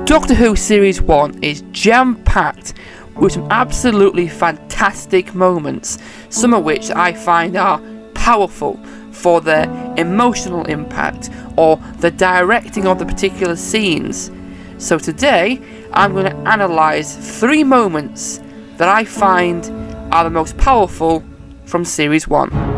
Doctor Who Series 1 is jam-packed with some absolutely fantastic moments, some of which I find are powerful for their emotional impact or the directing of the particular scenes. So today I'm going to analyse 3 moments that I find are the most powerful from Series 1.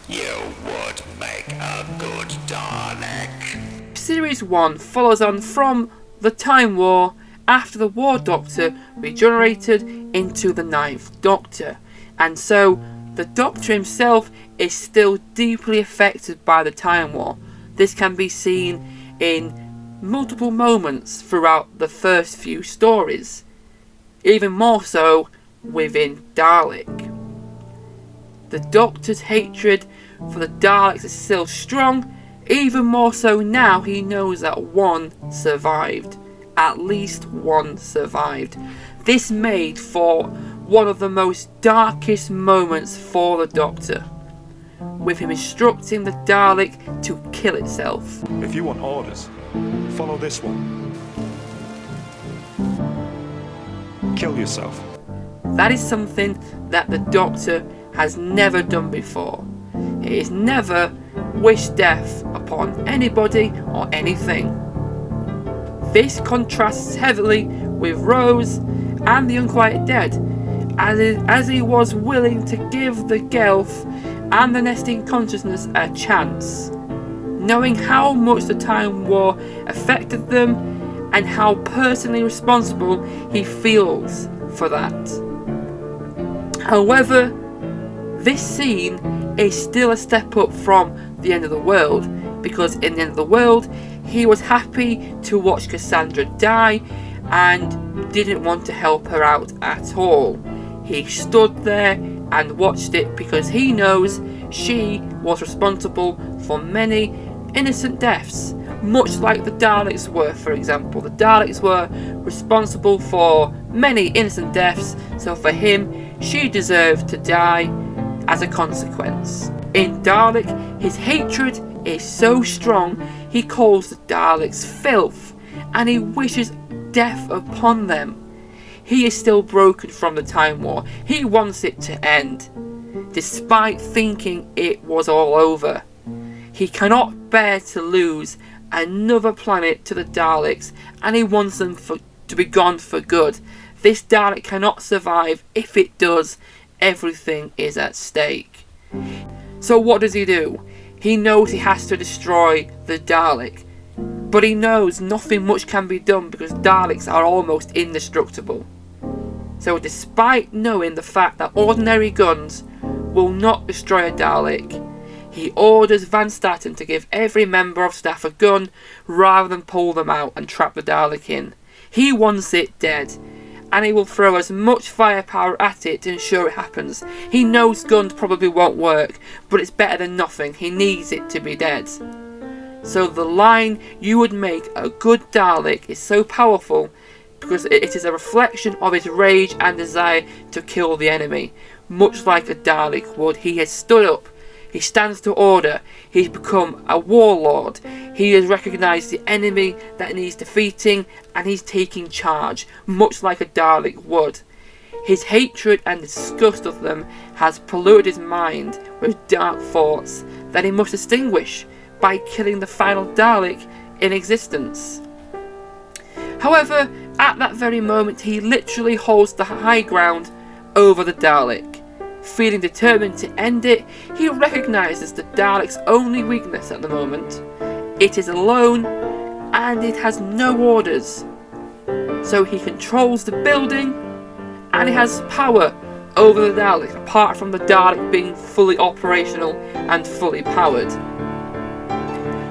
You would make a good Dalek. Series 1 follows on from the Time War after the War Doctor regenerated into the 9th Doctor, and so the Doctor himself is still deeply affected by the Time War. This can be seen in multiple moments throughout the first few stories, even more so within Dalek. The Doctor's hatred for the Daleks is still strong, even more so now he knows that one survived. At least one survived. This made for one of the most darkest moments for the Doctor, with him instructing the Dalek to kill itself. If you want orders, follow this one. Kill yourself. That is something that the Doctor has never done before. He has never wished death upon anybody or anything. This contrasts heavily with Rose and the Unquiet Dead, as he was willing to give the Gelf and the Nesting Consciousness a chance, knowing how much the Time War affected them and how personally responsible he feels for that. However, this scene is still a step up from the end of the world, because in the end of the world he was happy to watch Cassandra die and didn't want to help her out at all. He stood there and watched it because he knows she was responsible for many innocent deaths, much like the Daleks were, for example. The Daleks were responsible for many innocent deaths, so for him, she deserved to die as a consequence. In Dalek, his hatred is so strong, he calls the Daleks filth, and he wishes death upon them. He is still broken from the Time War. He wants it to end, despite thinking it was all over. He cannot bear to lose another planet to the Daleks, and he wants them to be gone for good. This Dalek cannot survive. If it does, everything is at stake. So what does he do? He knows he has to destroy the Dalek, but he knows nothing much can be done because Daleks are almost indestructible. So despite knowing the fact that ordinary guns will not destroy a Dalek, he orders Van Statten to give every member of staff a gun rather than pull them out and trap the Dalek in. He wants it dead, and he will throw as much firepower at it to ensure it happens. He knows guns probably won't work, but it's better than nothing. He needs it to be dead. So the line, "you would make a good Dalek," is so powerful because it is a reflection of his rage and desire to kill the enemy. Much like a Dalek would, he has stood up. He stands to order. He's become a warlord. He has recognised the enemy that needs defeating, and he's taking charge, much like a Dalek would. His hatred and disgust of them has polluted his mind with dark thoughts that he must extinguish by killing the final Dalek in existence. However, at that very moment, he literally holds the high ground over the Dalek. Feeling determined to end it, he recognises the Dalek's only weakness at the moment. It is alone, and it has no orders. So he controls the building, and he has power over the Dalek, apart from the Dalek being fully operational and fully powered.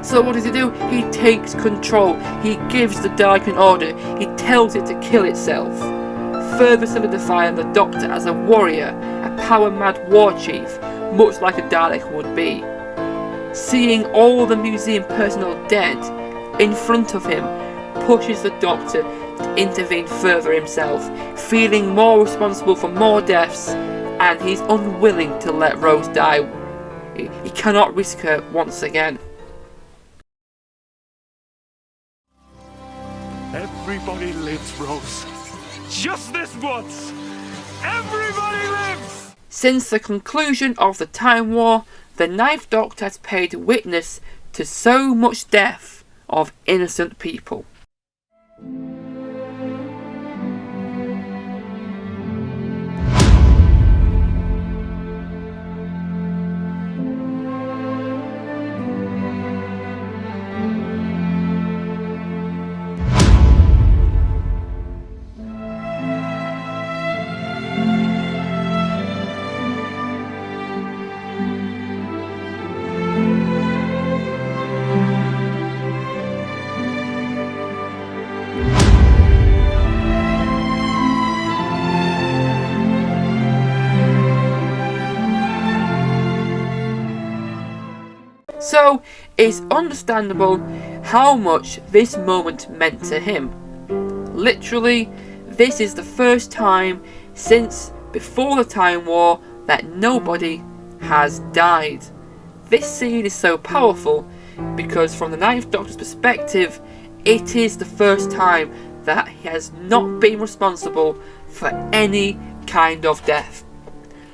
So what does he do? He takes control. He gives the Dalek an order. He tells it to kill itself, further solidifying the Doctor as a warrior, a power-mad war chief, much like a Dalek would be. Seeing all the museum personnel dead in front of him pushes the Doctor to intervene further himself, feeling more responsible for more deaths and he's unwilling to let Rose die. He cannot risk her once again. Everybody lives, Rose. Just this once. Everybody lives! Since the conclusion of the Time War, the Ninth Doctor has paid witness to so much death of innocent people. So, it's understandable how much this moment meant to him. Literally, this is the first time since before the Time War that nobody has died. This scene is so powerful because from the Ninth Doctor's perspective, it is the first time that he has not been responsible for any kind of death.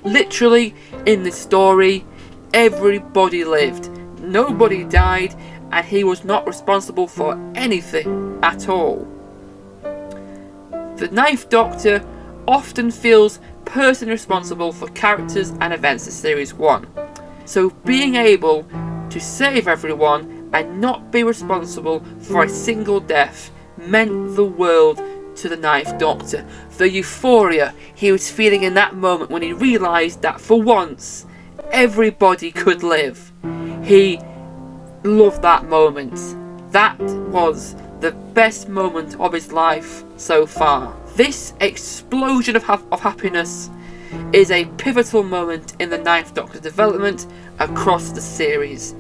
Literally, in this story, everybody lived. Nobody died, and he was not responsible for anything at all. The Ninth Doctor often feels personally responsible for characters and events in Series 1. So being able to save everyone and not be responsible for a single death meant the world to the Ninth Doctor. The euphoria he was feeling in that moment when he realised that for once everybody could live. He loved that moment. That was the best moment of his life so far. This explosion of happiness is a pivotal moment in the Ninth Doctor's development across the series.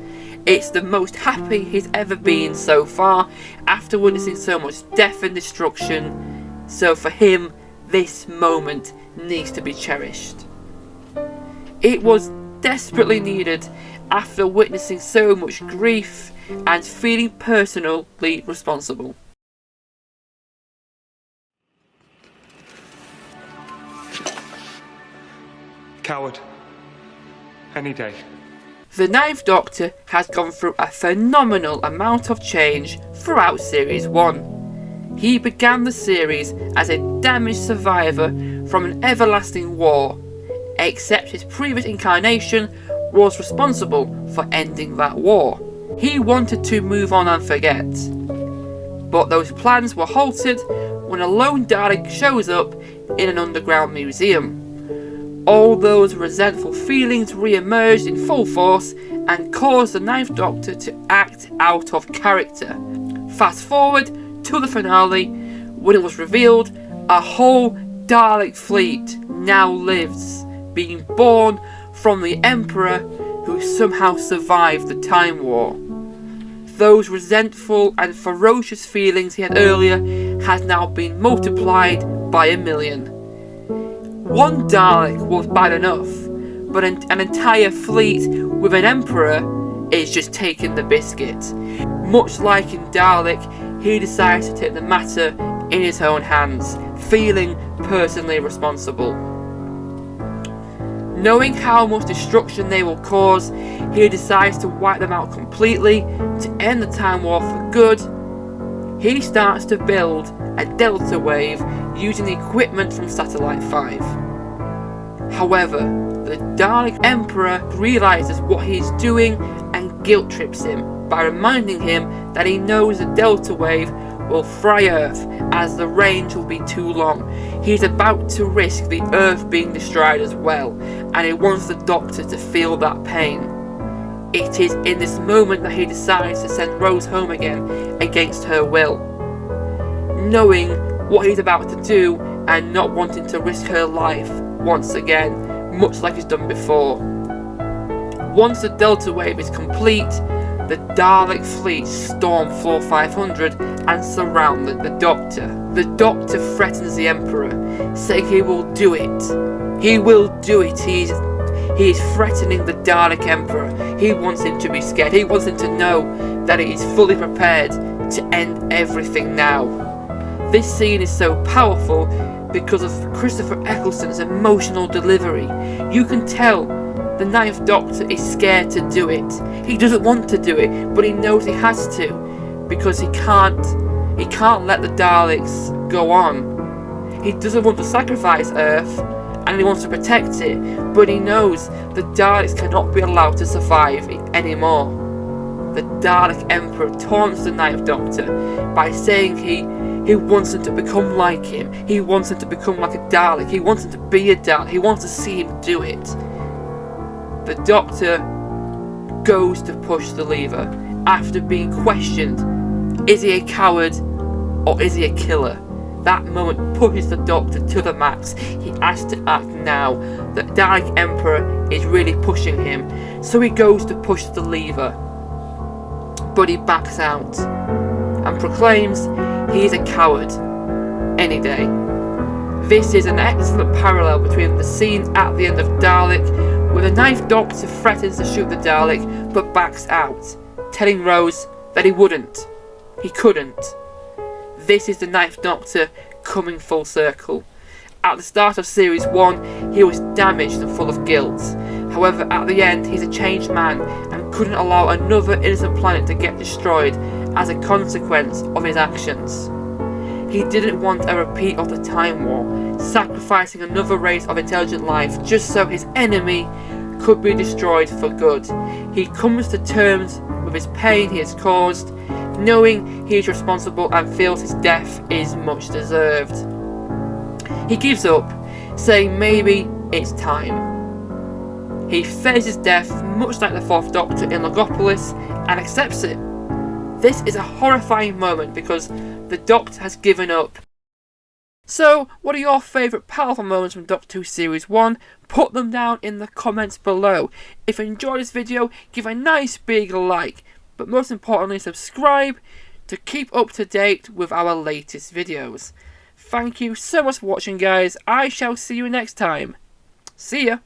It's the most happy he's ever been so far after witnessing so much death and destruction. So for him, this moment needs to be cherished. It was desperately needed after witnessing so much grief and feeling personally responsible. Coward. Any day. The Ninth Doctor has gone through a phenomenal amount of change throughout Series 1. He began the series as a damaged survivor from an everlasting war, except his previous incarnation was responsible for ending that war. He wanted to move on and forget, but those plans were halted when a lone Dalek shows up in an underground museum. All those resentful feelings re-emerged in full force and caused the Ninth Doctor to act out of character. Fast forward to the finale, when it was revealed a whole Dalek fleet now lives, being born from the Emperor who somehow survived the Time War. Those resentful and ferocious feelings he had earlier has now been multiplied by 1,000,000. One Dalek was bad enough, but an entire fleet with an Emperor is just taking the biscuit. Much like in Dalek, he decides to take the matter in his own hands, feeling personally responsible. Knowing how much destruction they will cause, he decides to wipe them out completely to end the Time War for good. He starts to build a Delta Wave using the equipment from Satellite 5. However, the Dalek Emperor realises what he is doing and guilt trips him by reminding him that he knows the Delta Wave will fry Earth as the range will be too long. He's about to risk the Earth being destroyed as well, and he wants the Doctor to feel that pain. It is in this moment that he decides to send Rose home again against her will. Knowing what he's about to do and not wanting to risk her life once again, much like he's done before. Once the Delta Wave is complete, the Dalek fleet storm Floor 500 and surround the Doctor. The Doctor threatens the Emperor, saying he will do it. He will do it. He is threatening the Dalek Emperor. He wants him to be scared. He wants him to know that he is fully prepared to end everything now. This scene is so powerful because of Christopher Eccleston's emotional delivery. You can tell the Ninth Doctor is scared to do it. He doesn't want to do it, but he knows he has to, because he can't let the Daleks go on. He doesn't want to sacrifice Earth, and he wants to protect it, but he knows the Daleks cannot be allowed to survive anymore. The Dalek Emperor taunts the Ninth Doctor by saying he wants him to become like him. He wants him to become like a Dalek. He wants him to be a Dalek. He wants to see him do it. The Doctor goes to push the lever after being questioned. Is he a coward or is he a killer? That moment pushes the Doctor to the max. He has to act now. The Dalek Emperor is really pushing him, so he goes to push the lever. But he backs out and proclaims he is a coward any day. This is an excellent parallel between the scene at the end of Dalek, where the Ninth Doctor threatens to shoot the Dalek but backs out, telling Rose that he wouldn't. He couldn't. This is the Ninth Doctor coming full circle. At the start of Series 1, he was damaged and full of guilt. However, at the end, he's a changed man and couldn't allow another innocent planet to get destroyed as a consequence of his actions. He didn't want a repeat of the Time War, sacrificing another race of intelligent life just so his enemy could be destroyed for good. He comes to terms with his pain he has caused, knowing he is responsible and feels his death is much deserved. He gives up, saying maybe it's time. He faces death much like the Fourth Doctor in Logopolis and accepts it. This is a horrifying moment because the Doctor has given up. So, what are your favourite powerful moments from Doctor Who Series 1? Put them down in the comments below. If you enjoyed this video, give a nice big like. But most importantly, subscribe to keep up to date with our latest videos. Thank you so much for watching, guys. I shall see you next time. See ya!